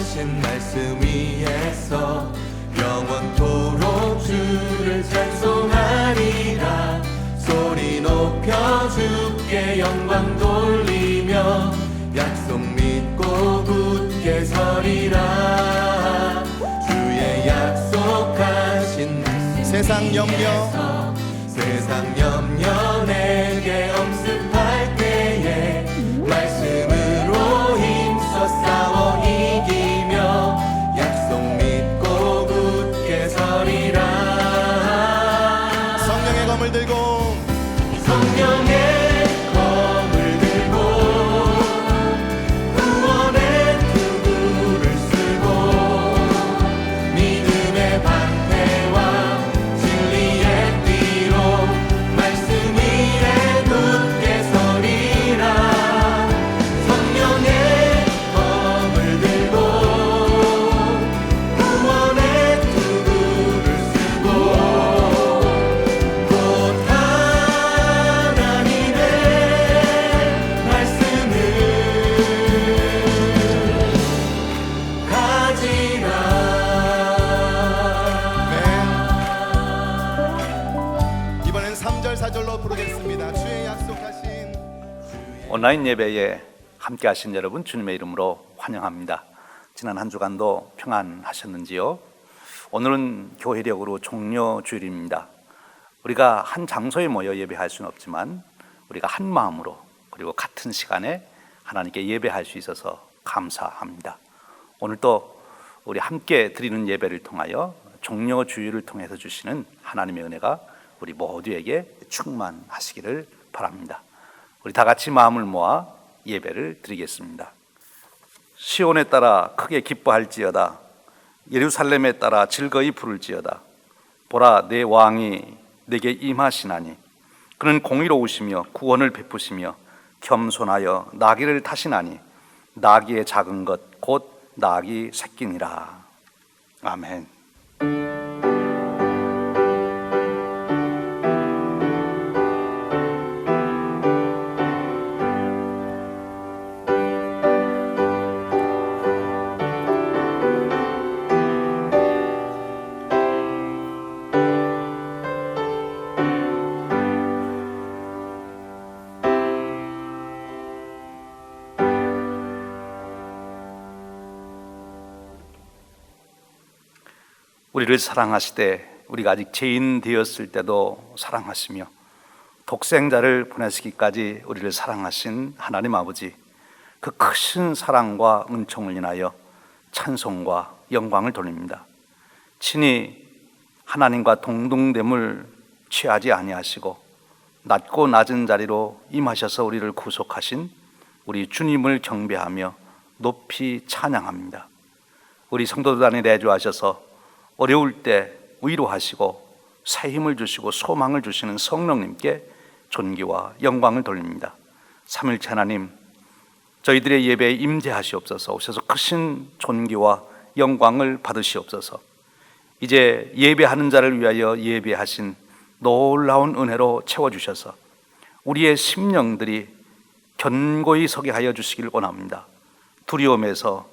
약속하신 말씀 위에서 영원토록 주를 찬송하리라. 소리 높여 주께 영광 돌리며 약속 믿고 굳게 서리라. 주의 약속하신 말씀 세상 염려 내게 엄습할 때에 말씀으로 힘써 싸워 이기며 약속 믿고 굳게 서리라. 성령의 검을 들고 성령의 검을 들고 구원의 투구를 쓰고 믿음의 방패와 진리의 띠로 말씀 위에 굳게 서리라. 성령의 검을 들고 구원의 투구를 쓰고 곧 하나님의 말씀을 가지라. 이번엔 3절 4절로 부르겠습니다. 주의 약속하신 온라인 예배에 함께 하신 여러분 주님의 이름으로 환영합니다. 지난 한 주간도 평안하셨는지요? 오늘은 교회력으로 종려 주일입니다. 우리가 한 장소에 모여 예배할 수는 없지만 우리가 한 마음으로 그리고 같은 시간에 하나님께 예배할 수 있어서 감사합니다. 오늘도 우리 함께 드리는 예배를 통하여 종려 주일을 통해서 주시는 하나님의 은혜가 우리 모두에게 충만하시기를 바랍니다. 우리 다 같이 마음을 모아 예배를 드리겠습니다. 시온에 따라 크게 기뻐할지어다. 예루살렘에 따라 즐거이 부를지어다. 보라, 내 왕이 내게 임하시나니 그는 공의로우시며 구원을 베푸시며 겸손하여 나귀를 타시나니 나귀의 작은 것 곧 나귀 새끼니라. 아멘. 우리를 사랑하시되 우리가 아직 죄인 되었을 때도 사랑하시며 독생자를 보내시기까지 우리를 사랑하신 하나님 아버지, 그 크신 사랑과 은총을 인하여 찬송과 영광을 돌립니다. 친히 하나님과 동등됨을 취하지 아니하시고 낮고 낮은 자리로 임하셔서 우리를 구속하신 우리 주님을 경배하며 높이 찬양합니다. 우리 성도들단에 내주하셔서 어려울 때 위로하시고 새 힘을 주시고 소망을 주시는 성령님께 존귀와 영광을 돌립니다. 삼일체 하나님, 저희들의 예배에 임재하시옵소서. 오셔서 크신 존귀와 영광을 받으시옵소서. 이제 예배하는 자를 위하여 예배하신 놀라운 은혜로 채워주셔서 우리의 심령들이 견고히 서게 하여 주시길 원합니다. 두려움에서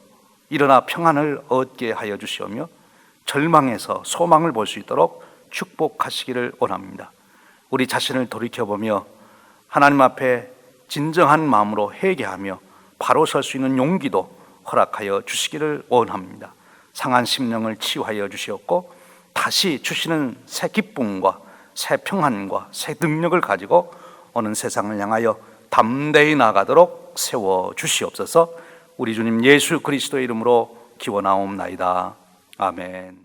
일어나 평안을 얻게 하여 주시오며 절망에서 소망을 볼 수 있도록 축복하시기를 원합니다. 우리 자신을 돌이켜보며 하나님 앞에 진정한 마음으로 회개하며 바로 설 수 있는 용기도 허락하여 주시기를 원합니다. 상한 심령을 치유하여 주시옵고 다시 주시는 새 기쁨과 새 평안과 새 능력을 가지고 오는 세상을 향하여 담대히 나아가도록 세워 주시옵소서. 우리 주님 예수 그리스도의 이름으로 기원하옵나이다. 아멘.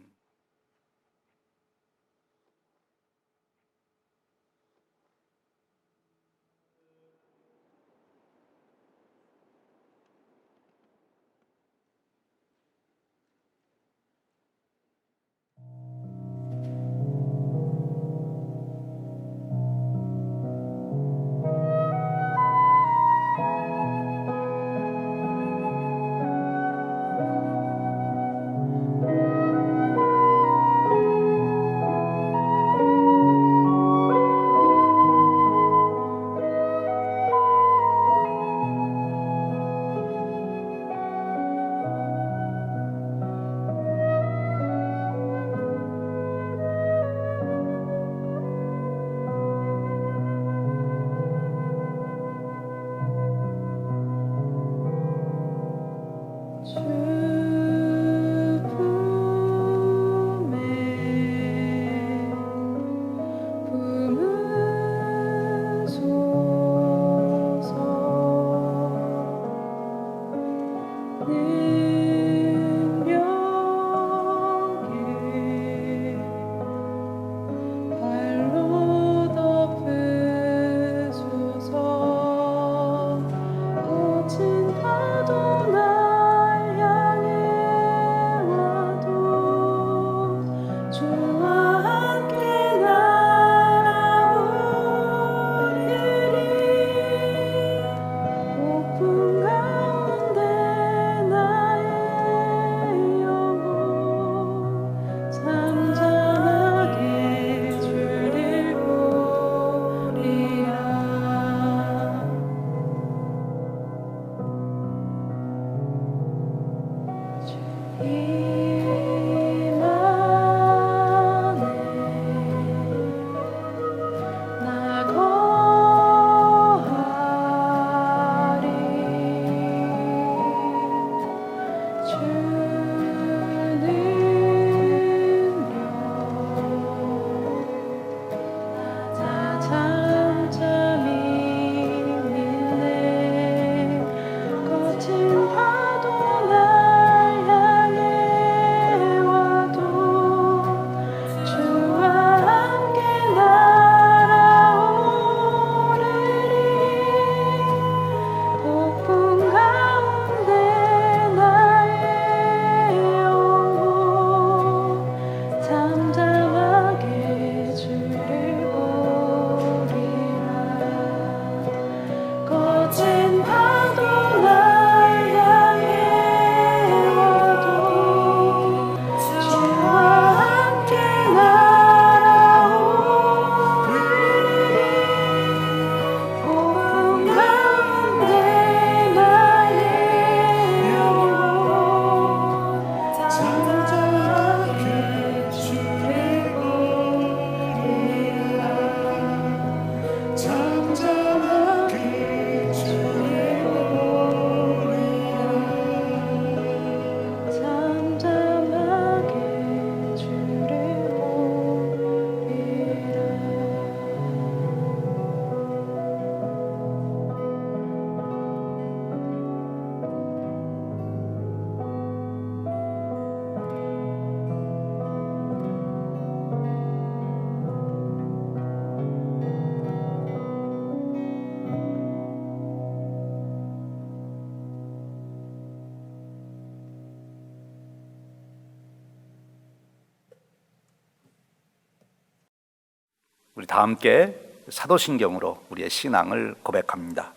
다 함께 사도신경으로 우리의 신앙을 고백합니다.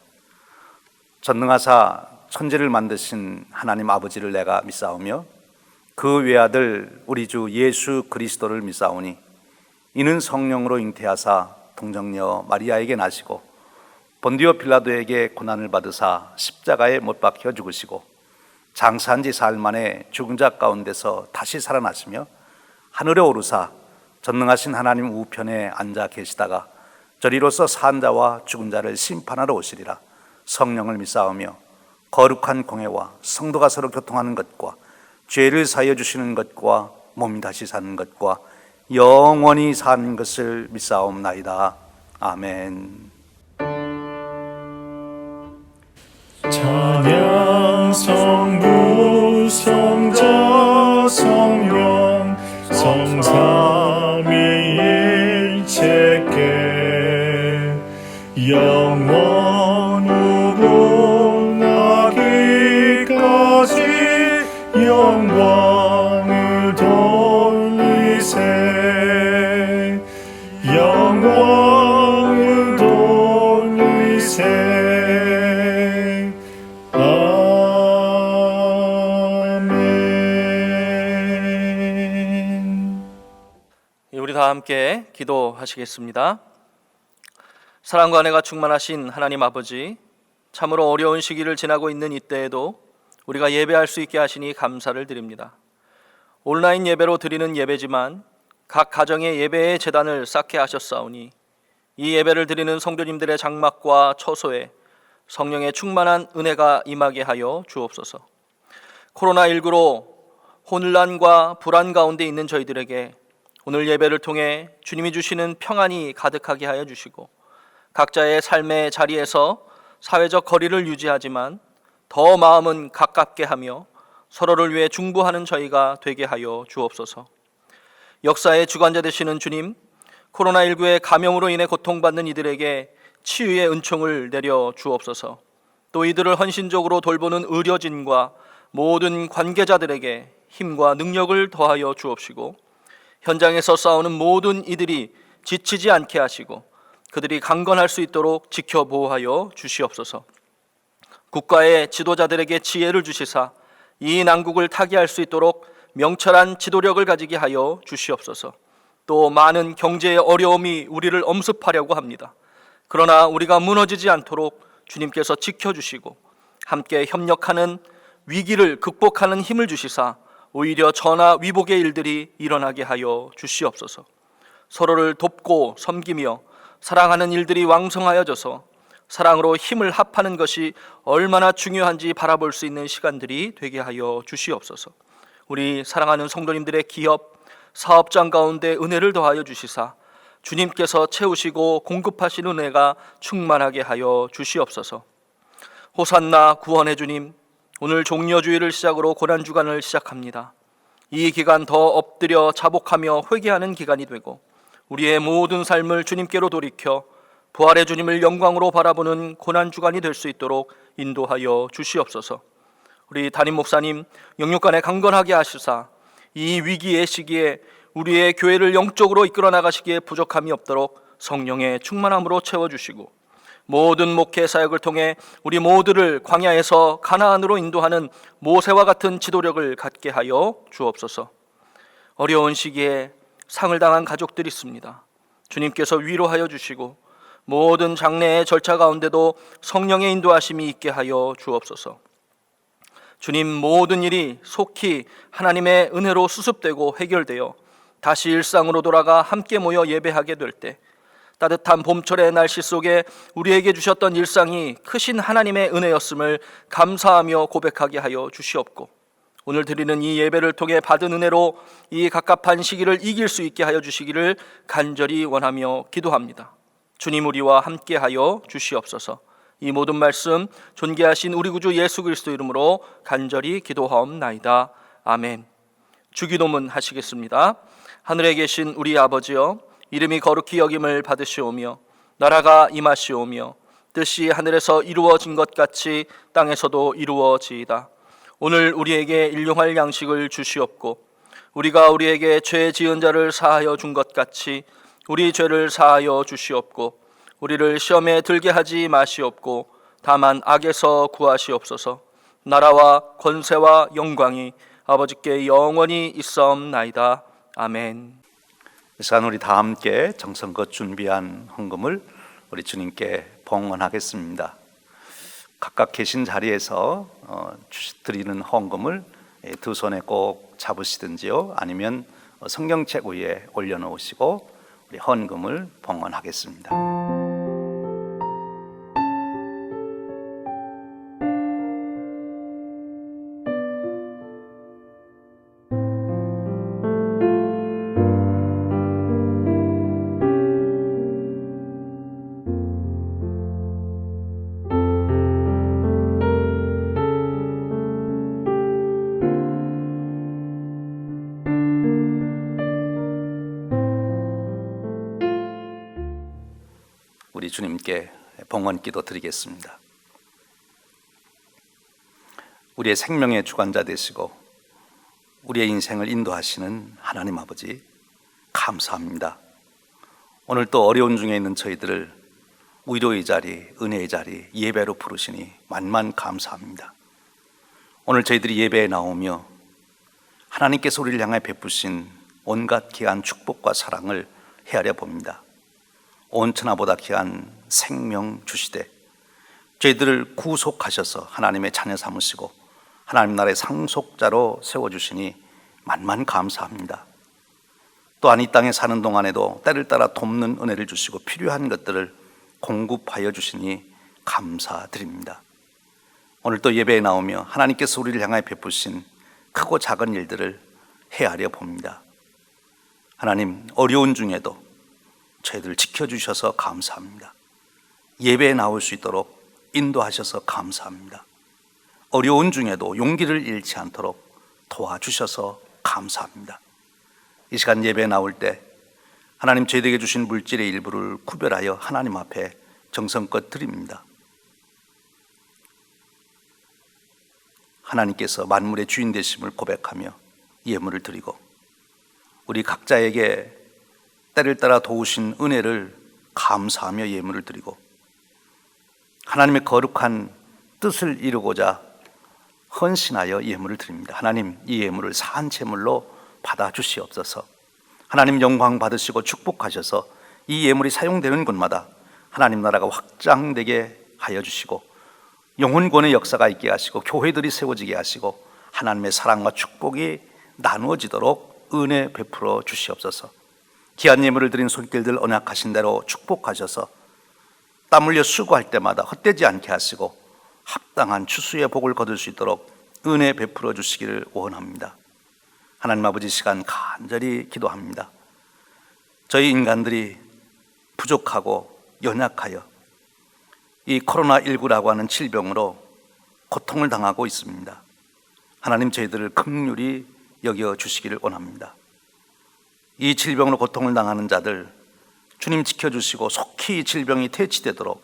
전능하사 천지를 만드신 하나님 아버지를 내가 믿사오며 그 외아들 우리 주 예수 그리스도를 믿사오니 이는 성령으로 잉태하사 동정녀 마리아에게 나시고 본디오 빌라도에게 고난을 받으사 십자가에 못 박혀 죽으시고 장사한 지 사흘 만에 죽은 자 가운데서 다시 살아나시며 하늘에 오르사 전능하신 하나님 우편에 앉아 계시다가 저리로서 산 자와 죽은 자를 심판하러 오시리라. 성령을 믿사오며 거룩한 공회와 성도가 서로 교통하는 것과 죄를 사하여 주시는 것과 몸이 다시 사는 것과 영원히 사는 것을 믿사옵나이다. 아멘. 찬양 성부 성자 성령 성삼위일체께 영원으로 나기까지 영광을 돌리세 영광을 돌리세. 우리 다 함께 기도하시겠습니다. 사랑과 은혜가 충만하신 하나님 아버지, 참으로 어려운 시기를 지나고 있는 이때에도 우리가 예배할 수 있게 하시니 감사를 드립니다. 온라인 예배로 드리는 예배지만 각 가정의 예배의 제단을 쌓게 하셨사오니 이 예배를 드리는 성도님들의 장막과 처소에 성령의 충만한 은혜가 임하게 하여 주옵소서. 코로나19로 혼란과 불안 가운데 있는 저희들에게 오늘 예배를 통해 주님이 주시는 평안이 가득하게 하여 주시고 각자의 삶의 자리에서 사회적 거리를 유지하지만 더 마음은 가깝게 하며 서로를 위해 중보하는 저희가 되게 하여 주옵소서. 역사의 주관자 되시는 주님, 코로나19의 감염으로 인해 고통받는 이들에게 치유의 은총을 내려 주옵소서. 또 이들을 헌신적으로 돌보는 의료진과 모든 관계자들에게 힘과 능력을 더하여 주옵시고 현장에서 싸우는 모든 이들이 지치지 않게 하시고 그들이 강건할 수 있도록 지켜보호하여 주시옵소서. 국가의 지도자들에게 지혜를 주시사 이 난국을 타개할 수 있도록 명철한 지도력을 가지게 하여 주시옵소서. 또 많은 경제의 어려움이 우리를 엄습하려고 합니다. 그러나 우리가 무너지지 않도록 주님께서 지켜주시고 함께 협력하는 위기를 극복하는 힘을 주시사 오히려 전화 위복의 일들이 일어나게 하여 주시옵소서. 서로를 돕고 섬기며 사랑하는 일들이 왕성하여져서 사랑으로 힘을 합하는 것이 얼마나 중요한지 바라볼 수 있는 시간들이 되게 하여 주시옵소서. 우리 사랑하는 성도님들의 기업, 사업장 가운데 은혜를 더하여 주시사 주님께서 채우시고 공급하신 은혜가 충만하게 하여 주시옵소서. 호산나 구원의 주님, 오늘 종려주일을 시작으로 고난주간을 시작합니다. 이 기간 더 엎드려 자복하며 회개하는 기간이 되고 우리의 모든 삶을 주님께로 돌이켜 부활의 주님을 영광으로 바라보는 고난주간이 될 수 있도록 인도하여 주시옵소서. 우리 담임 목사님 영육간에 강건하게 하시사 이 위기의 시기에 우리의 교회를 영적으로 이끌어 나가시기에 부족함이 없도록 성령의 충만함으로 채워주시고 모든 목회 사역을 통해 우리 모두를 광야에서 가나안으로 인도하는 모세와 같은 지도력을 갖게 하여 주옵소서. 어려운 시기에 상을 당한 가족들이 있습니다. 주님께서 위로하여 주시고 모든 장례의 절차 가운데도 성령의 인도하심이 있게 하여 주옵소서. 주님, 모든 일이 속히 하나님의 은혜로 수습되고 해결되어 다시 일상으로 돌아가 함께 모여 예배하게 될 때 따뜻한 봄철의 날씨 속에 우리에게 주셨던 일상이 크신 하나님의 은혜였음을 감사하며 고백하게 하여 주시옵고 오늘 드리는 이 예배를 통해 받은 은혜로 이 갑갑한 시기를 이길 수 있게 하여 주시기를 간절히 원하며 기도합니다. 주님, 우리와 함께 하여 주시옵소서. 이 모든 말씀 존귀하신 우리 구주 예수 그리스도 이름으로 간절히 기도하옵나이다. 아멘. 주기도문 하시겠습니다. 하늘에 계신 우리 아버지여, 이름이 거룩히 여김을 받으시오며 나라가 임하시오며 뜻이 하늘에서 이루어진 것 같이 땅에서도 이루어지이다. 오늘 우리에게 일용할 양식을 주시옵고 우리가 우리에게 죄 지은 자를 사하여 준 것 같이 우리 죄를 사하여 주시옵고 우리를 시험에 들게 하지 마시옵고 다만 악에서 구하시옵소서. 나라와 권세와 영광이 아버지께 영원히 있사옵나이다. 아멘. 이 시간 우리 다 함께 정성껏 준비한 헌금을 우리 주님께 봉헌하겠습니다. 각각 계신 자리에서 드리는 헌금을 두 손에 꼭 잡으시든지요, 아니면 성경책 위에 올려놓으시고 우리 헌금을 봉헌하겠습니다. 우리 주님께 봉헌기도 드리겠습니다. 우리의 생명의 주관자 되시고 우리의 인생을 인도하시는 하나님 아버지, 감사합니다. 오늘 또 어려운 중에 있는 저희들을 위로의 자리, 은혜의 자리, 예배로 부르시니 만만 감사합니다. 오늘 저희들이 예배에 나오며 하나님께서 우리를 향해 베푸신 온갖 귀한 축복과 사랑을 헤아려 봅니다. 온 천하보다 귀한 생명 주시되 저희들을 구속하셔서 하나님의 자녀 삼으시고 하나님 나라의 상속자로 세워주시니 만만 감사합니다. 또한 이 땅에 사는 동안에도 때를 따라 돕는 은혜를 주시고 필요한 것들을 공급하여 주시니 감사드립니다. 오늘 또 예배에 나오며 하나님께서 우리를 향하여 베푸신 크고 작은 일들을 헤아려 봅니다. 하나님, 어려운 중에도 저희들을 지켜주셔서 감사합니다. 예배에 나올 수 있도록 인도하셔서 감사합니다. 어려운 중에도 용기를 잃지 않도록 도와주셔서 감사합니다. 이 시간 예배에 나올 때 하나님 저희에게 주신 물질의 일부를 구별하여 하나님 앞에 정성껏 드립니다. 하나님께서 만물의 주인 되심을 고백하며 예물을 드리고 우리 각자에게 때를 따라 도우신 은혜를 감사하며 예물을 드리고 하나님의 거룩한 뜻을 이루고자 헌신하여 예물을 드립니다. 하나님, 이 예물을 산 제물로 받아주시옵소서. 하나님 영광 받으시고 축복하셔서 이 예물이 사용되는 곳마다 하나님 나라가 확장되게 하여 주시고 영혼권의 역사가 있게 하시고 교회들이 세워지게 하시고 하나님의 사랑과 축복이 나누어지도록 은혜 베풀어 주시옵소서. 귀한 예물을 드린 손길들 언약하신 대로 축복하셔서 땀 흘려 수고할 때마다 헛되지 않게 하시고 합당한 추수의 복을 거둘 수 있도록 은혜 베풀어 주시기를 원합니다. 하나님 아버지, 시간 간절히 기도합니다. 저희 인간들이 부족하고 연약하여 이 코로나19라고 하는 질병으로 고통을 당하고 있습니다. 하나님, 저희들을 긍휼히 여겨 주시기를 원합니다. 이 질병으로 고통을 당하는 자들 주님 지켜주시고 속히 이 질병이 퇴치되도록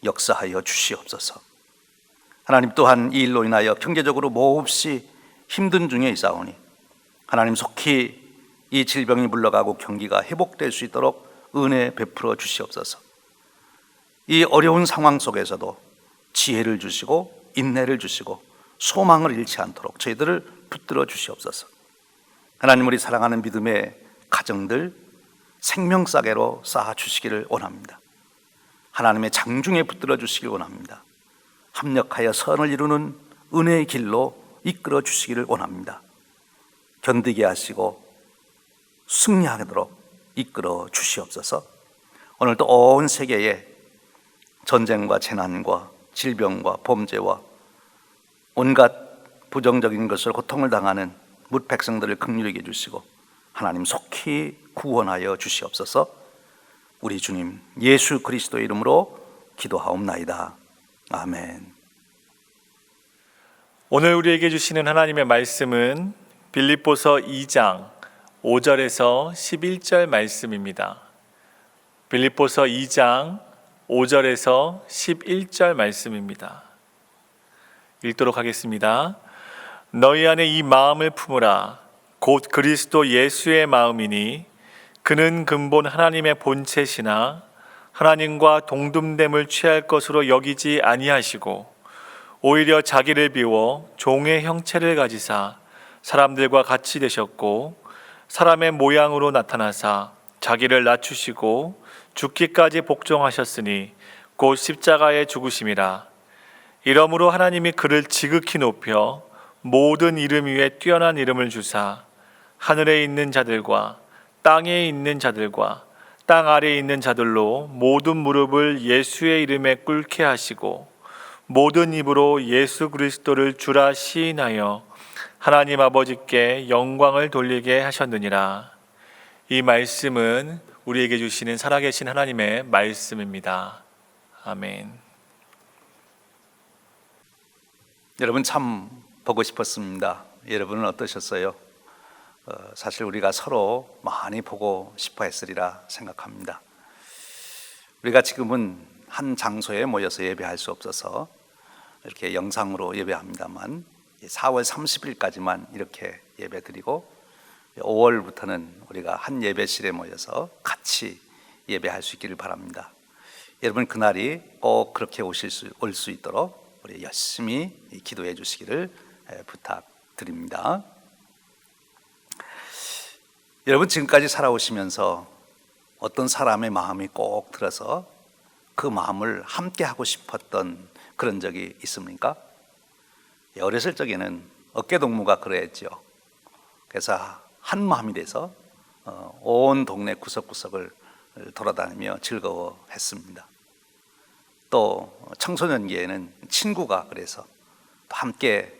역사하여 주시옵소서. 하나님, 또한 이 일로 인하여 경제적으로 몹시 힘든 중에 있사오니 하나님, 속히 이 질병이 물러가고 경기가 회복될 수 있도록 은혜 베풀어 주시옵소서. 이 어려운 상황 속에서도 지혜를 주시고 인내를 주시고 소망을 잃지 않도록 저희들을 붙들어 주시옵소서. 하나님, 우리 사랑하는 믿음의 가정들 생명싸개로 쌓아 주시기를 원합니다. 하나님의 장중에 붙들어 주시기를 원합니다. 합력하여 선을 이루는 은혜의 길로 이끌어 주시기를 원합니다. 견디게 하시고 승리하도록 이끌어 주시옵소서. 오늘도 온 세계에 전쟁과 재난과 질병과 범죄와 온갖 부정적인 것을 고통을 당하는 뭇 백성들을 긍휼히 여겨주시고 하나님 속히 구원하여 주시옵소서. 우리 주님 예수 그리스도의 이름으로 기도하옵나이다. 아멘. 오늘 우리에게 주시는 하나님의 말씀은 빌립보서 2장 5절에서 11절 말씀입니다. 빌립보서 2장 5절에서 11절 말씀입니다. 읽도록 하겠습니다. 너희 안에 이 마음을 품으라. 곧 그리스도 예수의 마음이니 그는 근본 하나님의 본체시나 하나님과 동등됨을 취할 것으로 여기지 아니하시고 오히려 자기를 비워 종의 형체를 가지사 사람들과 같이 되셨고 사람의 모양으로 나타나사 자기를 낮추시고 죽기까지 복종하셨으니 곧 십자가에 죽으심이라. 이러므로 하나님이 그를 지극히 높여 모든 이름 위에 뛰어난 이름을 주사 하늘에 있는 자들과 땅에 있는 자들과 땅 아래에 있는 자들로 모든 무릎을 예수의 이름에 꿇게 하시고 모든 입으로 예수 그리스도를 주라 시인하여 하나님 아버지께 영광을 돌리게 하셨느니라. 이 말씀은 우리에게 주시는 살아계신 하나님의 말씀입니다. 아멘. 여러분 참 보고 싶었습니다. 여러분은 어떠셨어요? 사실 우리가 서로 많이 보고 싶어 했으리라 생각합니다. 우리가 지금은 한 장소에 모여서 예배할 수 없어서 이렇게 영상으로 예배합니다만 4월 30일까지만 이렇게 예배드리고 5월부터는 우리가 한 예배실에 모여서 같이 예배할 수 있기를 바랍니다. 여러분 그날이 꼭 그렇게 올 수 있도록 우리 열심히 기도해 주시기를 부탁드립니다. 여러분 지금까지 살아오시면서 어떤 사람의 마음이 꼭 들어서 그 마음을 함께 하고 싶었던 그런 적이 있습니까? 어렸을 적에는 어깨동무가 그랬죠. 그래서 한 마음이 돼서 온 동네 구석구석을 돌아다니며 즐거워했습니다. 또 청소년기에는 친구가 그래서 또 함께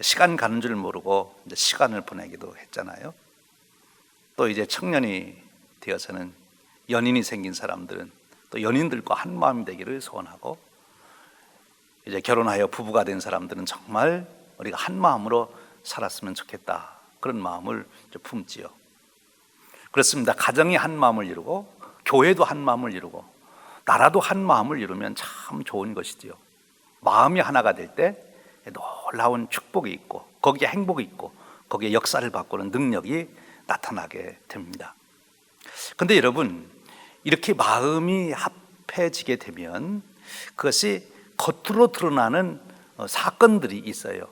시간 가는 줄 모르고 이제 시간을 보내기도 했잖아요. 또 이제 청년이 되어서는 연인이 생긴 사람들은 또 연인들과 한 마음이 되기를 소원하고 이제 결혼하여 부부가 된 사람들은 정말 우리가 한 마음으로 살았으면 좋겠다 그런 마음을 품지요. 그렇습니다. 가정이 한 마음을 이루고 교회도 한 마음을 이루고 나라도 한 마음을 이루면 참 좋은 것이지요. 마음이 하나가 될 때 놀라운 축복이 있고 거기에 행복이 있고 거기에 역사를 바꾸는 능력이 나타나게 됩니다. 그런데 여러분 이렇게 마음이 합해지게 되면 그것이 겉으로 드러나는 사건들이 있어요.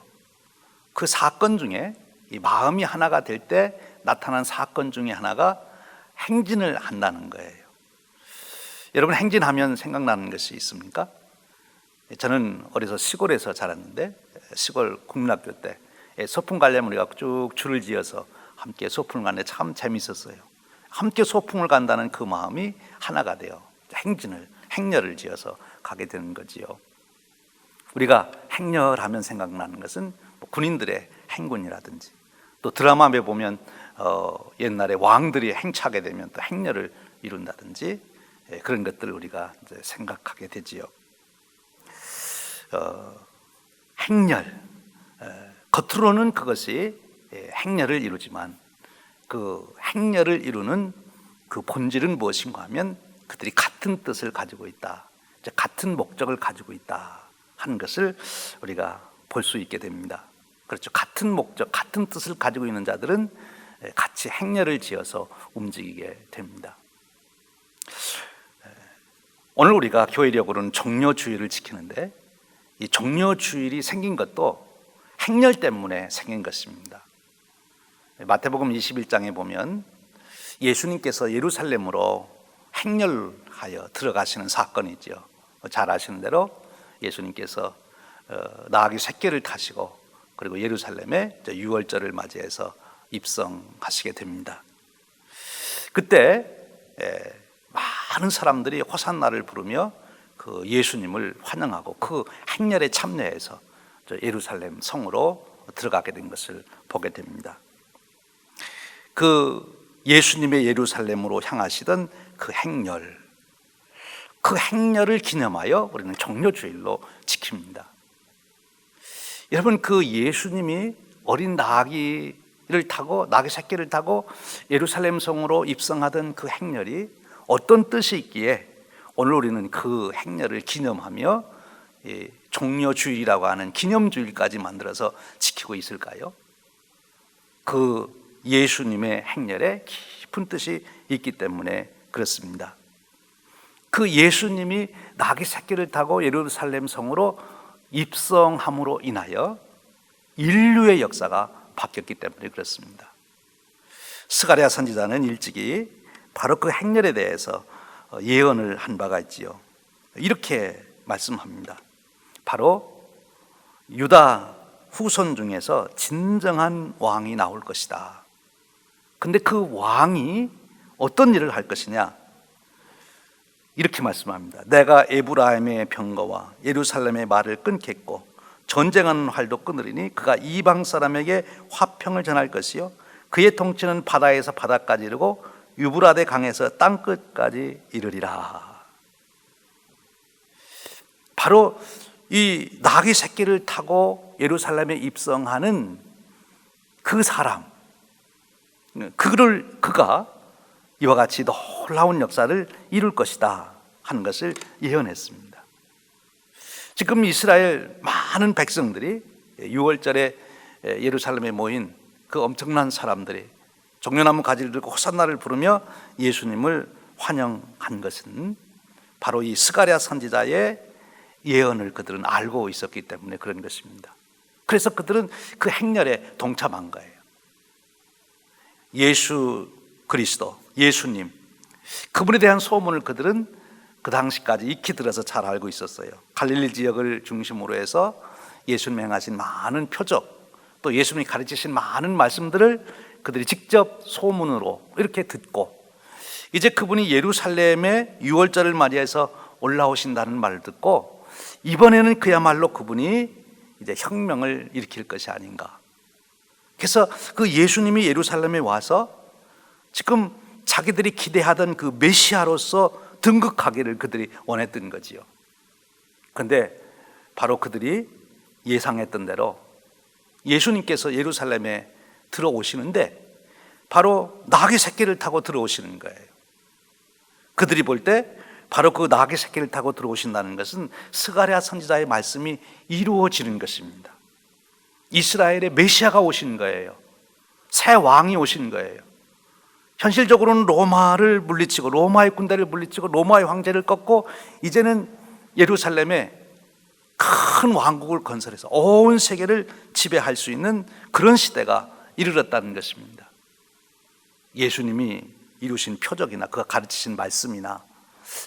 그 사건 중에 이 마음이 하나가 될 때 나타난 사건 중에 하나가 행진을 한다는 거예요. 여러분 행진하면 생각나는 것이 있습니까? 저는 어려서 시골에서 자랐는데 시골 국민학교 때 소풍 가려면 우리가 쭉 줄을 지어서 함께 소풍을 가는데 참 재밌었어요. 함께 소풍을 간다는 그 마음이 하나가 돼요. 행렬을 지어서 가게 되는 거지요. 우리가 행렬하면 생각나는 것은 군인들의 행군이라든지 또 드라마에 보면 옛날에 왕들이 행차하게 되면 또 행렬을 이룬다든지 그런 것들을 우리가 이제 생각하게 되지요. 행렬 겉으로는 그것이 행렬을 이루지만 그 행렬을 이루는 그 본질은 무엇인가 하면 그들이 같은 뜻을 가지고 있다, 같은 목적을 가지고 있다 하는 것을 우리가 볼 수 있게 됩니다. 그렇죠. 같은 목적, 같은 뜻을 가지고 있는 자들은 같이 행렬을 지어서 움직이게 됩니다. 오늘 우리가 교회력으로는 종려주일을 지키는데 이 종려주일이 생긴 것도 행렬 때문에 생긴 것입니다. 마태복음 21장에 보면 예수님께서 예루살렘으로 행렬하여 들어가시는 사건이죠. 잘 아시는 대로 예수님께서 나귀 새끼를 타시고 그리고 예루살렘에 유월절을 맞이해서 입성하시게 됩니다. 그때 많은 사람들이 호산나를 부르며 그 예수님을 환영하고 그 행렬에 참여해서 예루살렘 성으로 들어가게 된 것을 보게 됩니다. 그 예수님의 예루살렘으로 향하시던 그 행렬을 기념하여 우리는 종려주일로 지킵니다. 여러분 그 예수님이 어린 나귀를 타고 나귀 새끼를 타고 예루살렘 성으로 입성하던 그 행렬이 어떤 뜻이 있기에 오늘 우리는 그 행렬을 기념하며 종려주일이라고 하는 기념주일까지 만들어서 지키고 있을까요? 그 예수님의 행렬에 깊은 깊은 뜻이 있기 때문에 그렇습니다. 그 예수님이 나귀 새끼를 타고 예루살렘 성으로 입성함으로 인하여 인류의 역사가 바뀌었기 때문에 그렇습니다. 스가랴 선지자는 일찍이 바로 그 행렬에 대해서 예언을 한 바가 있지요. 이렇게 말씀합니다. 바로 유다 후손 중에서 진정한 왕이 나올 것이다. 근데 그 왕이 어떤 일을 할 것이냐? 이렇게 말씀합니다. 내가 에브라임의 병거와 예루살렘의 말을 끊겠고 전쟁하는 활도 끊으리니 그가 이방 사람에게 화평을 전할 것이요 그의 통치는 바다에서 바다까지 이르고 유브라데 강에서 땅끝까지 이르리라. 바로 이 나귀 새끼를 타고 예루살렘에 입성하는 그 사람, 그가 이와 같이 놀라운 역사를 이룰 것이다 하는 것을 예언했습니다. 지금 이스라엘 많은 백성들이 6월절에 예루살렘에 모인 그 엄청난 사람들이 종려나무 가지를 들고 호산나를 부르며 예수님을 환영한 것은 바로 이 스가랴 선지자의 예언을 그들은 알고 있었기 때문에 그런 것입니다. 그래서 그들은 그 행렬에 동참한 거예요. 예수 그리스도, 예수님, 그분에 대한 소문을 그들은 그 당시까지 익히 들어서 잘 알고 있었어요. 갈릴리 지역을 중심으로 해서 예수님 행하신 많은 표적, 또 예수님이 가르치신 많은 말씀들을 그들이 직접 소문으로 이렇게 듣고, 이제 그분이 예루살렘에 6월절을 맞이해서 올라오신다는 말을 듣고 이번에는 그야말로 그분이 이제 혁명을 일으킬 것이 아닌가. 그래서 그 예수님이 예루살렘에 와서 지금 자기들이 기대하던 그 메시아로서 등극하기를 그들이 원했던 거지요. 그런데 바로 그들이 예상했던 대로 예수님께서 예루살렘에 들어오시는데 바로 나귀 새끼를 타고 들어오시는 거예요. 그들이 볼 때 바로 그 나귀 새끼를 타고 들어오신다는 것은 스가랴 선지자의 말씀이 이루어지는 것입니다. 이스라엘의 메시아가 오신 거예요. 새 왕이 오신 거예요. 현실적으로는 로마를 물리치고 로마의 군대를 물리치고 로마의 황제를 꺾고 이제는 예루살렘에 큰 왕국을 건설해서 온 세계를 지배할 수 있는 그런 시대가 이르렀다는 것입니다. 예수님이 이루신 표적이나 그가 가르치신 말씀이나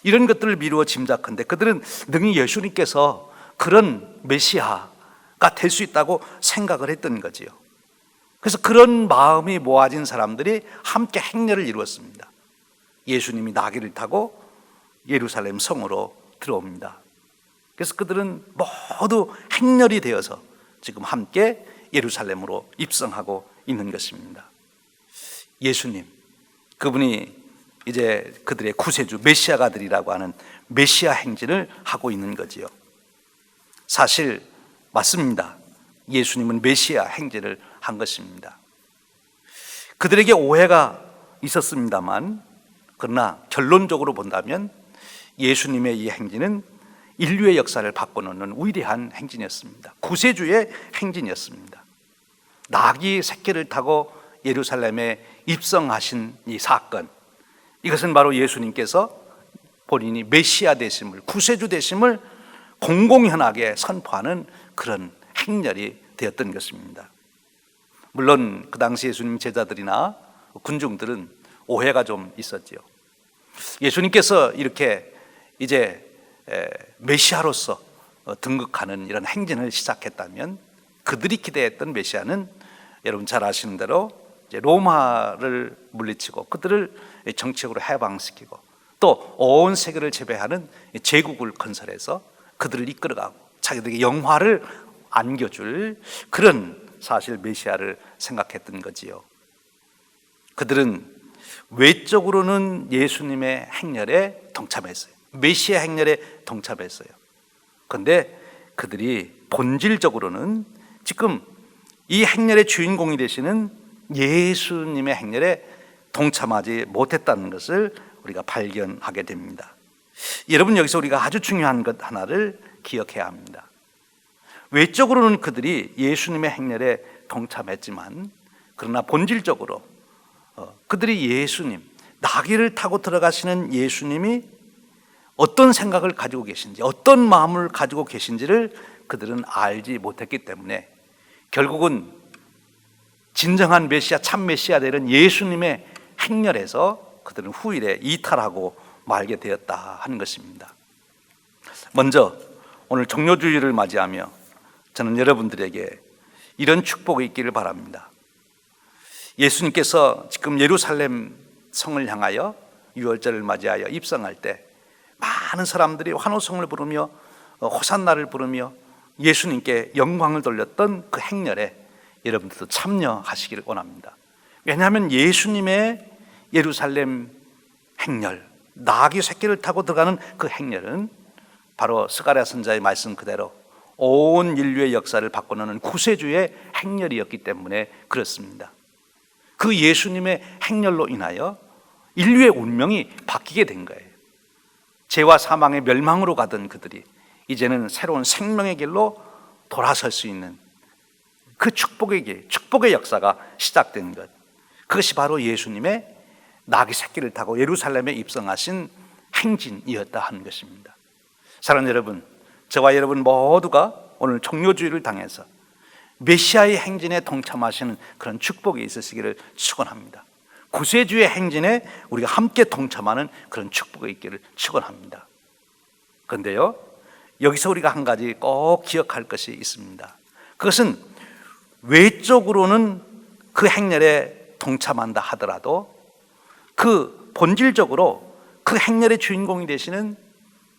이런 것들을 미루어 짐작한데 그들은 능히 예수님께서 그런 메시아가 될 수 있다고 생각을 했던 거지요. 그래서 그런 마음이 모아진 사람들이 함께 행렬을 이루었습니다. 예수님이 나귀를 타고 예루살렘 성으로 들어옵니다. 그래서 그들은 모두 행렬이 되어서 지금 함께 예루살렘으로 입성하고 있는 것입니다. 예수님, 그분이 이제 그들의 구세주 메시아가 되리라고 하는 메시아 행진을 하고 있는 거지요. 사실 맞습니다. 예수님은 메시아 행진을 한 것입니다. 그들에게 오해가 있었습니다만 그러나 결론적으로 본다면 예수님의 이 행진은 인류의 역사를 바꿔놓는 위대한 행진이었습니다. 구세주의 행진이었습니다. 나귀 새끼를 타고 예루살렘에 입성하신 이 사건, 이것은 바로 예수님께서 본인이 메시아 되심을, 구세주 되심을 공공연하게 선포하는 그런 행렬이 되었던 것입니다. 물론 그 당시 예수님 제자들이나 군중들은 오해가 좀 있었지요. 예수님께서 이렇게 이제 메시아로서 등극하는 이런 행진을 시작했다면 그들이 기대했던 메시아는 여러분 잘 아시는 대로 이제 로마를 물리치고 그들을 정치적으로 해방시키고 또 온 세계를 지배하는 제국을 건설해서 그들을 이끌어가고 자기들에게 영화를 안겨줄 그런 사실 메시아를 생각했던 거지요. 그들은 외적으로는 예수님의 행렬에 동참했어요. 메시아 행렬에 동참했어요. 그런데 그들이 본질적으로는 지금 이 행렬의 주인공이 되시는 예수님의 행렬에 동참하지 못했다는 것을 우리가 발견하게 됩니다. 여러분, 여기서 우리가 아주 중요한 것 하나를 기억해야 합니다. 외적으로는 그들이 예수님의 행렬에 동참했지만 그러나 본질적으로 그들이 예수님, 나귀를 타고 들어가시는 예수님이 어떤 생각을 가지고 계신지, 어떤 마음을 가지고 계신지를 그들은 알지 못했기 때문에 결국은 진정한 메시아, 참 메시아 되는 예수님의 행렬에서 그들은 후일에 이탈하고 말게 되었다 하는 것입니다. 먼저 오늘 종료주일을 맞이하며 저는 여러분들에게 이런 축복이 있기를 바랍니다. 예수님께서 지금 예루살렘 성을 향하여 유월절을 맞이하여 입성할 때 많은 사람들이 환호성을 부르며 호산나를 부르며 예수님께 영광을 돌렸던 그 행렬에 여러분들도 참여하시기를 원합니다. 왜냐하면 예수님의 예루살렘 행렬, 나귀 새끼를 타고 들어가는 그 행렬은 바로 스가랴 선지자의 말씀 그대로 온 인류의 역사를 바꿔놓는 구세주의 행렬이었기 때문에 그렇습니다. 그 예수님의 행렬로 인하여 인류의 운명이 바뀌게 된 거예요. 죄와 사망의 멸망으로 가던 그들이 이제는 새로운 생명의 길로 돌아설 수 있는 그 축복의 길, 축복의 역사가 시작된 것, 그것이 바로 예수님의 나귀 새끼를 타고 예루살렘에 입성하신 행진이었다 하는 것입니다. 사랑하는 여러분, 저와 여러분 모두가 오늘 종료주의를 당해서 메시아의 행진에 동참하시는 그런 축복이 있으시기를 축원합니다. 구세주의 행진에 우리가 함께 동참하는 그런 축복이 있기를 축원합니다. 그런데요, 여기서 우리가 한 가지 꼭 기억할 것이 있습니다. 그것은 외적으로는 그 행렬에 동참한다 하더라도 그 본질적으로 그 행렬의 주인공이 되시는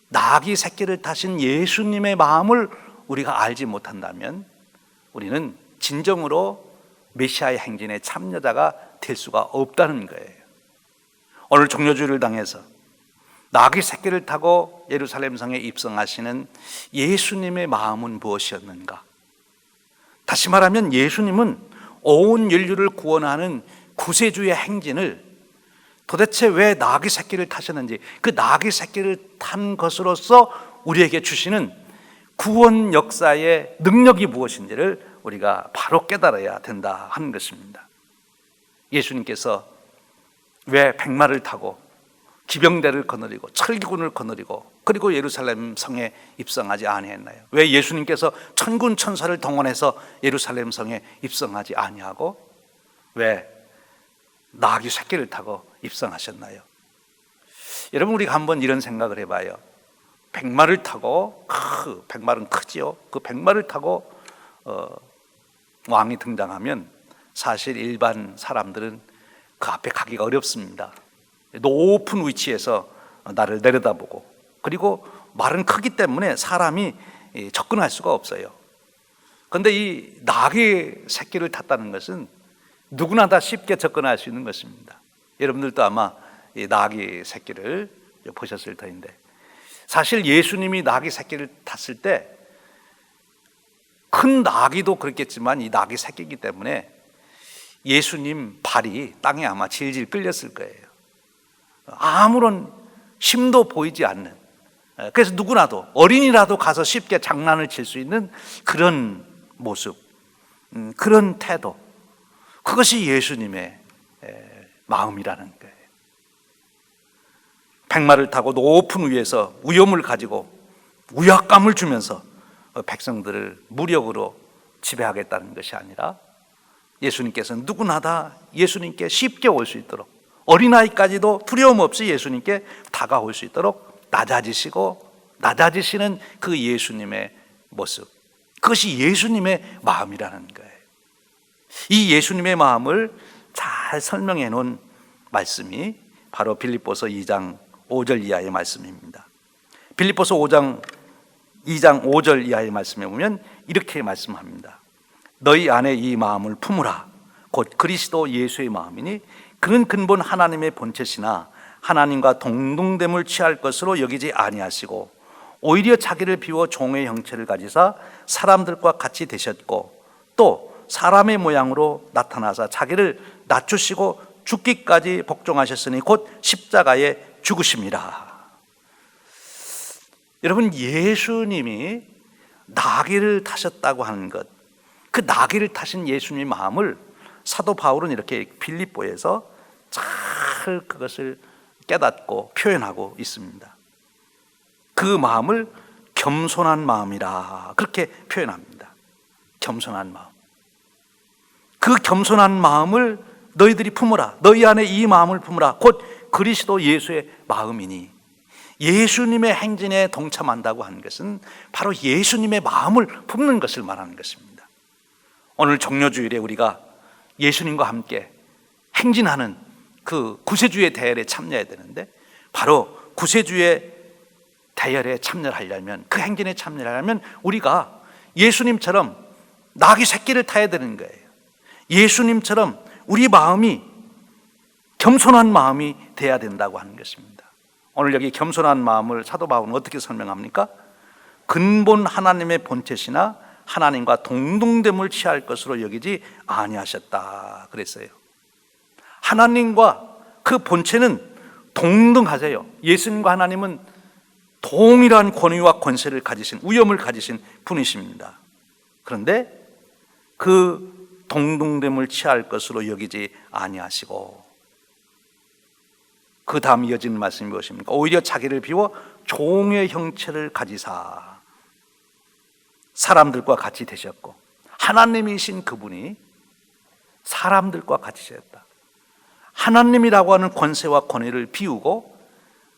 나귀 새끼를 타신 예수님의 마음을 우리가 알지 못한다면 우리는 진정으로 메시아의 행진의 참여자가 될 수가 없다는 거예요. 오늘 종료주일을 당해서 나귀 새끼를 타고 예루살렘 성에 입성하시는 예수님의 마음은 무엇이었는가? 다시 말하면 예수님은 온 인류를 구원하는 구세주의 행진을 도대체 왜 나귀 새끼를 타셨는지, 그 나귀 새끼를 탄 것으로서 우리에게 주시는 구원 역사의 능력이 무엇인지를 우리가 바로 깨달아야 된다 하는 것입니다. 예수님께서 왜 백마를 타고 기병대를 거느리고 철기군을 거느리고 그리고 예루살렘 성에 입성하지 아니했나요? 왜 예수님께서 천군 천사를 동원해서 예루살렘 성에 입성하지 아니하고 왜 나귀 새끼를 타고 입성하셨나요? 여러분, 우리가 한번 이런 생각을 해봐요. 백마를 타고, 백마는 크지요. 그 백마를 타고 왕이 등장하면 사실 일반 사람들은 그 앞에 가기가 어렵습니다. 높은 위치에서 나를 내려다보고, 그리고 말은 크기 때문에 사람이 접근할 수가 없어요. 그런데 이 나귀 새끼를 탔다는 것은 누구나 다 쉽게 접근할 수 있는 것입니다. 여러분들도 아마 이 나귀 새끼를 보셨을 터인데, 사실 예수님이 나귀 새끼를 탔을 때 큰 나귀도 그렇겠지만 이 나귀 새끼이기 때문에 예수님 발이 땅에 아마 질질 끌렸을 거예요. 아무런 힘도 보이지 않는, 그래서 누구나도, 어린이라도 가서 쉽게 장난을 칠 수 있는 그런 모습, 그런 태도, 그것이 예수님의 마음이라는 거예요. 백마를 타고 높은 위에서 위엄을 가지고 우약감을 주면서 백성들을 무력으로 지배하겠다는 것이 아니라 예수님께서는 누구나 다 예수님께 쉽게 올 수 있도록, 어린아이까지도 두려움 없이 예수님께 다가올 수 있도록 낮아지시는 그 예수님의 모습, 그것이 예수님의 마음이라는 거예요. 이 예수님의 마음을 잘 설명해 놓은 말씀이 바로 빌립보서 2장 5절 이하의 말씀입니다. 빌립보서 2장 5절 이하의 말씀에 보면 이렇게 말씀합니다. 너희 안에 이 마음을 품으라. 곧 그리스도 예수의 마음이니 그는 근본 하나님의 본체시나 하나님과 동등됨을 취할 것으로 여기지 아니하시고 오히려 자기를 비워 종의 형체를 가지사 사람들과 같이 되셨고 또 사람의 모양으로 나타나사 자기를 낮추시고 죽기까지 복종하셨으니 곧 십자가에 죽으심이라. 여러분, 예수님이 나귀를 타셨다고 하는 것, 그 나귀를 타신 예수님의 마음을 사도 바울은 이렇게 빌립보에서 잘 그것을 깨닫고 표현하고 있습니다. 그 마음을 겸손한 마음이라 그렇게 표현합니다. 겸손한 마음. 그 겸손한 마음을 너희들이 품으라. 너희 안에 이 마음을 품으라. 곧 그리스도 예수의 마음이니, 예수님의 행진에 동참한다고 하는 것은 바로 예수님의 마음을 품는 것을 말하는 것입니다. 오늘 종료주일에 우리가 예수님과 함께 행진하는 그 구세주의 대열에 참여해야 되는데, 바로 구세주의 대열에 참여하려면, 그 행진에 참여하려면 우리가 예수님처럼 나귀 새끼를 타야 되는 거예요. 예수님처럼 우리 마음이 겸손한 마음이 돼야 된다고 하는 것입니다. 오늘 여기 겸손한 마음을 사도 바울은 어떻게 설명합니까? 근본 하나님의 본체시나 하나님과 동등됨을 취할 것으로 여기지 아니하셨다 그랬어요. 하나님과 그 본체는 동등하세요. 예수님과 하나님은 동일한 권위와 권세를 가지신, 위엄을 가지신 분이십니다. 그런데 그 동등됨을 취할 것으로 여기지 아니하시고, 그 다음 이어지는 말씀이 무엇입니까? 오히려 자기를 비워 종의 형체를 가지사 사람들과 같이 되셨고, 하나님이신 그분이 사람들과 같이 되셨다. 하나님이라고 하는 권세와 권위를 비우고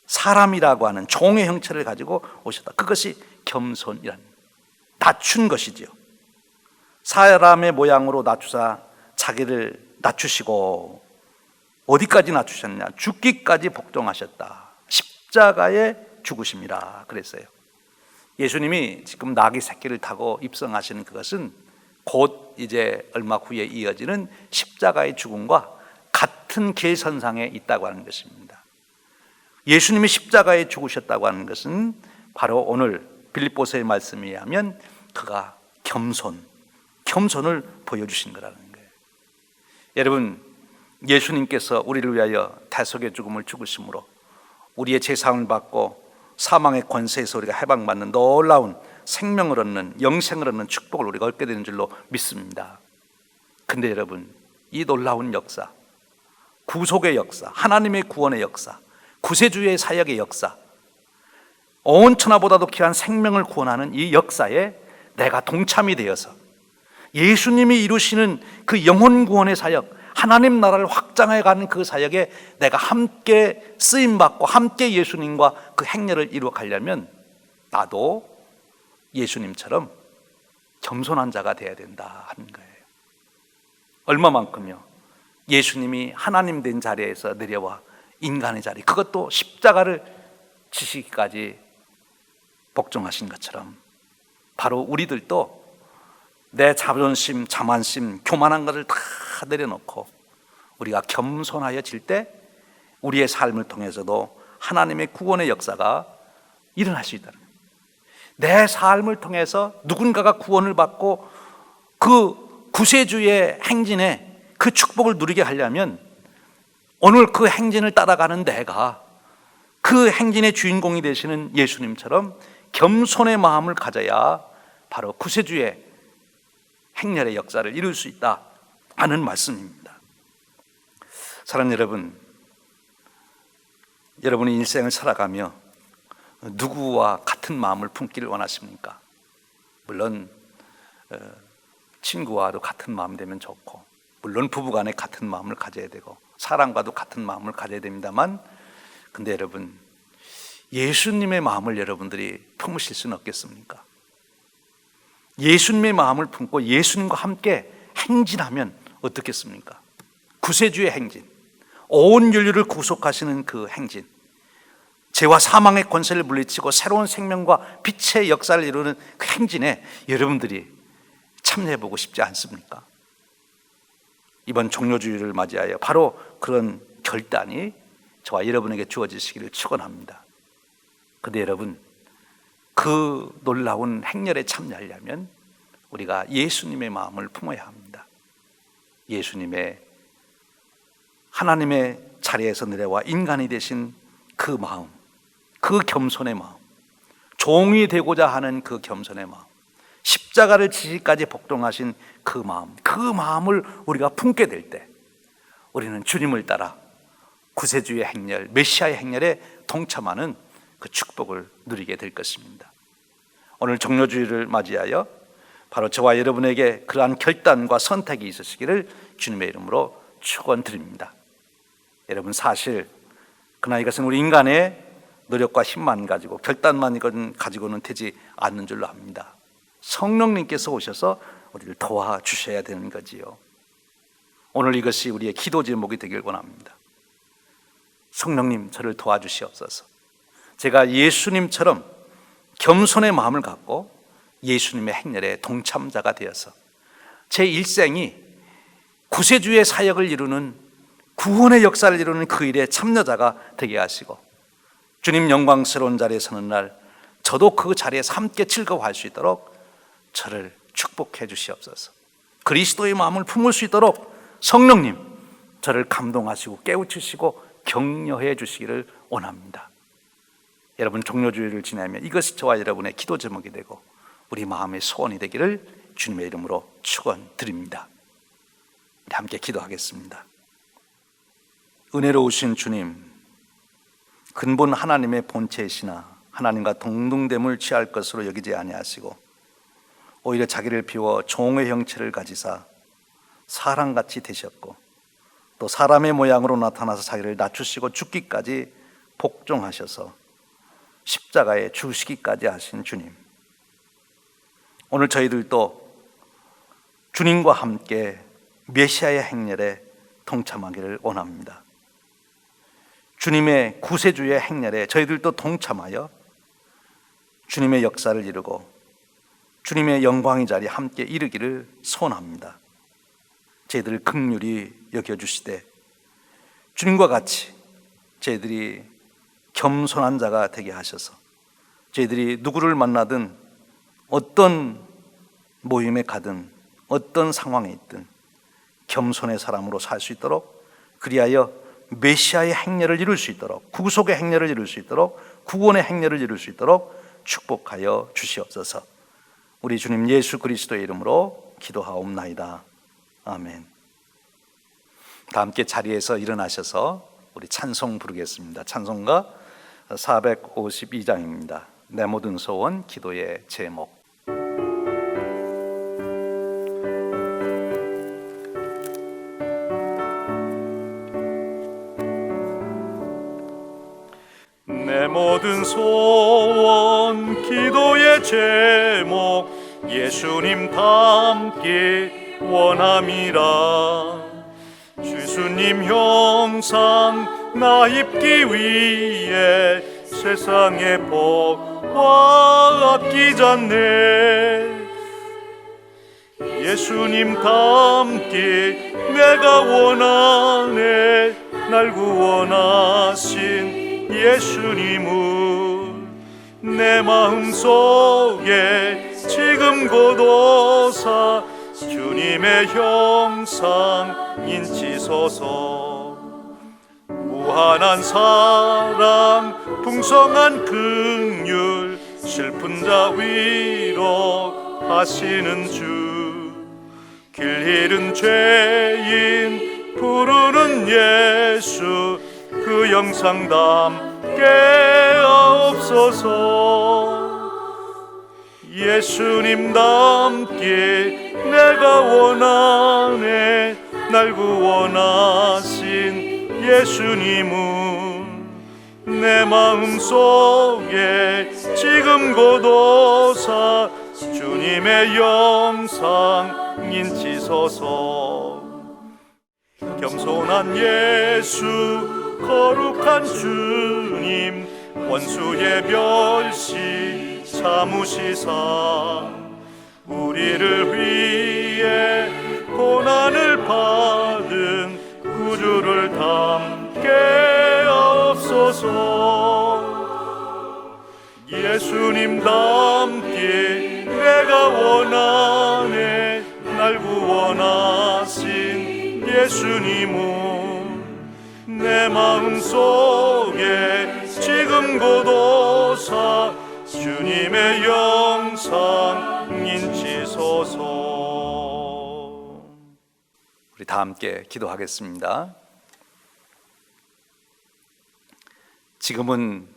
사람이라고 하는 종의 형체를 가지고 오셨다. 그것이 겸손이란, 낮춘 것이지요. 사람의 모양으로 낮추사 자기를 낮추시고, 어디까지 낮추셨냐? 죽기까지 복종하셨다. 십자가에 죽으심이라 그랬어요. 예수님이 지금 나귀 새끼를 타고 입성하시는 그것은 곧 이제 얼마 후에 이어지는 십자가의 죽음과 같은 계선상에 있다고 하는 것입니다. 예수님이 십자가에 죽으셨다고 하는 것은 바로 오늘 빌립보서의 말씀에 의하면 그가 겸손을 보여주신 거라는 거예요. 여러분, 예수님께서 우리를 위하여 대속의 죽음을 죽으심으로 우리의 죄사함을 받고 사망의 권세에서 우리가 해방받는 놀라운 생명을 얻는, 영생을 얻는 축복을 우리가 얻게 되는 줄로 믿습니다. 근데 여러분, 이 놀라운 역사, 구속의 역사, 하나님의 구원의 역사, 구세주의 사역의 역사, 온 천하보다도 귀한 생명을 구원하는 이 역사에 내가 동참이 되어서 예수님이 이루시는 그 영혼 구원의 사역, 하나님 나라를 확장해가는 그 사역에 내가 함께 쓰임받고 함께 예수님과 그 행렬을 이루어 가려면 나도 예수님처럼 겸손한 자가 되어야 된다 하는 거예요. 얼마만큼요? 예수님이 하나님 된 자리에서 내려와 인간의 자리, 그것도 십자가를 지시기까지 복종하신 것처럼 바로 우리들도 내 자존심, 자만심, 교만한 것을 다 내려놓고 우리가 겸손하여질 때 우리의 삶을 통해서도 하나님의 구원의 역사가 일어날 수 있다는 거예요. 내 삶을 통해서 누군가가 구원을 받고 그 구세주의 행진에 그 축복을 누리게 하려면 오늘 그 행진을 따라가는 내가 그 행진의 주인공이 되시는 예수님처럼 겸손의 마음을 가져야 바로 구세주의 행렬의 역사를 이룰 수 있다 하는 말씀입니다. 사랑하는 여러분, 여러분의 인생을 살아가며 누구와 같은 마음을 품기를 원하십니까? 물론 친구와도 같은 마음이 되면 좋고, 물론 부부간에 같은 마음을 가져야 되고, 사람과도 같은 마음을 가져야 됩니다만, 근데 여러분, 예수님의 마음을 여러분들이 품으실 수는 없겠습니까? 예수님의 마음을 품고 예수님과 함께 행진하면 어떻겠습니까? 구세주의 행진, 온 인류를 구속하시는 그 행진, 죄와 사망의 권세를 물리치고 새로운 생명과 빛의 역사를 이루는 그 행진에 여러분들이 참여해보고 싶지 않습니까? 이번 종료주일을 맞이하여 바로 그런 결단이 저와 여러분에게 주어지시기를 축원합니다. 그런데 여러분, 그 놀라운 행렬에 참여하려면 우리가 예수님의 마음을 품어야 합니다. 예수님의 하나님의 자리에서 내려와 인간이 되신 그 마음, 그 겸손의 마음, 종이 되고자 하는 그 겸손의 마음, 십자가를 지시까지 복종하신 그 마음, 그 마음을 우리가 품게 될 때 우리는 주님을 따라 구세주의 행렬, 메시아의 행렬에 동참하는 그 축복을 누리게 될 것입니다. 오늘 종료주일을 맞이하여 바로 저와 여러분에게 그러한 결단과 선택이 있으시기를 주님의 이름으로 축원드립니다. 여러분, 사실 그러나 이것은 우리 인간의 노력과 힘만 가지고 결단만 가지고는 되지 않는 줄로 압니다. 성령님께서 오셔서 우리를 도와주셔야 되는 거지요. 오늘 이것이 우리의 기도 제목이 되길 원합니다. 성령님, 저를 도와주시옵소서. 제가 예수님처럼 겸손의 마음을 갖고 예수님의 행렬에 동참자가 되어서 제 일생이 구세주의 사역을 이루는, 구원의 역사를 이루는 그 일에 참여자가 되게 하시고, 주님 영광스러운 자리에 서는 날 저도 그 자리에서 함께 즐거워할 수 있도록 저를 축복해 주시옵소서. 그리스도의 마음을 품을 수 있도록 성령님, 저를 감동하시고 깨우치시고 격려해 주시기를 원합니다. 여러분, 종료주일을 지나면 이것이 저와 여러분의 기도 제목이 되고 우리 마음의 소원이 되기를 주님의 이름으로 축원드립니다. 함께 기도하겠습니다. 은혜로우신 주님, 근본 하나님의 본체이시나 하나님과 동등됨을 취할 것으로 여기지 아니하시고 오히려 자기를 비워 종의 형체를 가지사 사람같이 되셨고 또 사람의 모양으로 나타나서 자기를 낮추시고 죽기까지 복종하셔서 십자가에 죽으시기까지 하신 주님, 오늘 저희들도 주님과 함께 메시아의 행렬에 동참하기를 원합니다. 주님의 구세주의 행렬에 저희들도 동참하여 주님의 역사를 이루고 주님의 영광의 자리에 함께 이르기를 소원합니다. 저희들을 긍휼히 여겨주시되 주님과 같이 저희들이 겸손한 자가 되게 하셔서 저희들이 누구를 만나든 어떤 모임에 가든 어떤 상황에 있든 겸손의 사람으로 살 수 있도록, 그리하여 메시아의 행렬을 이룰 수 있도록, 구속의 행렬을 이룰 수 있도록, 구원의 행렬을 이룰 수 있도록 축복하여 주시옵소서. 우리 주님 예수 그리스도의 이름으로 기도하옵나이다. 아멘. 다 함께 자리에서 일어나셔서 우리 찬송 부르겠습니다. 찬송가 452장입니다. 내 모든 소원 기도의 제목. 내 모든 소원 기도의 제목 예수님 닮기 원함이라. 주님 형상 나 입기 위해 세상의 복과 아끼잖네. 예수님 닮기 내가 원하네. 날 구원하신 예수님을 내 마음속에 지금 고도사 주님의 형상 인치소서. 무한한 사랑 풍성한 긍휼 슬픈 자 위로 하시는 주. 길 잃은 죄인 부르는 예수 그 영상 담게 하옵소서. 예수님 닮기 내가 원하네. 날 구원하신 예수님은 내 마음속에 지금 고도사 주님의 영상 인치소서. 겸손한 예수 거룩한 주님 원수의 멸시 참으시사 우리를 위해 고난을 받은 구주를 담게 하옵소서. 예수님 닮기 내가 원하네. 날 구원하신 예수님은 내 마음속에 지금 고도사 주님의 영상 인치소서. 우리 다 함께 기도하겠습니다. 지금은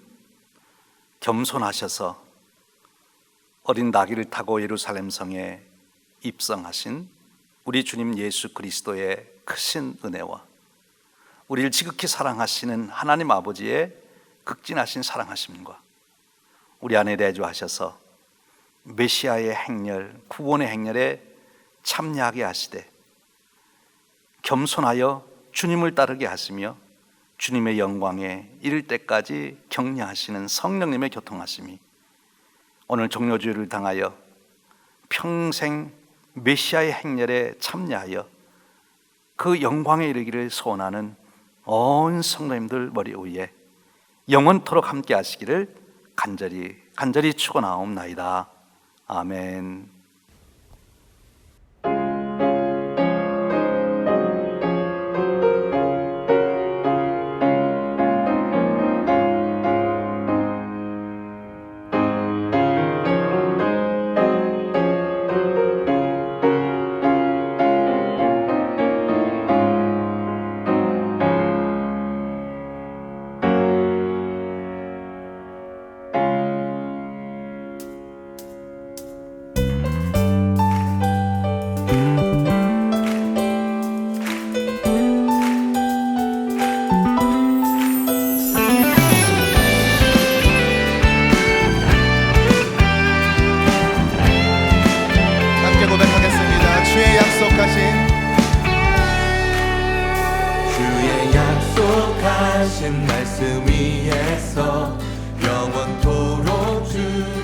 겸손하셔서 어린 나귀를 타고 예루살렘 성에 입성하신 우리 주님 예수 그리스도의 크신 은혜와 우리를 지극히 사랑하시는 하나님 아버지의 극진하신 사랑하심과 우리 안에 내주하셔서 메시아의 행렬, 구원의 행렬에 참여하게 하시되 겸손하여 주님을 따르게 하시며 주님의 영광에 이를 때까지 격려하시는 성령님의 교통하심이 오늘 종료주일을 당하여 평생 메시아의 행렬에 참여하여 그 영광에 이르기를 소원하는 온 성도님들 머리 위에 영원토록 함께 하시기를 간절히 축원하옵나이다. 아멘. 함께 고백하겠습니다. 주의 약속하신 주의 약속하신 말씀 위에서 영원토록 주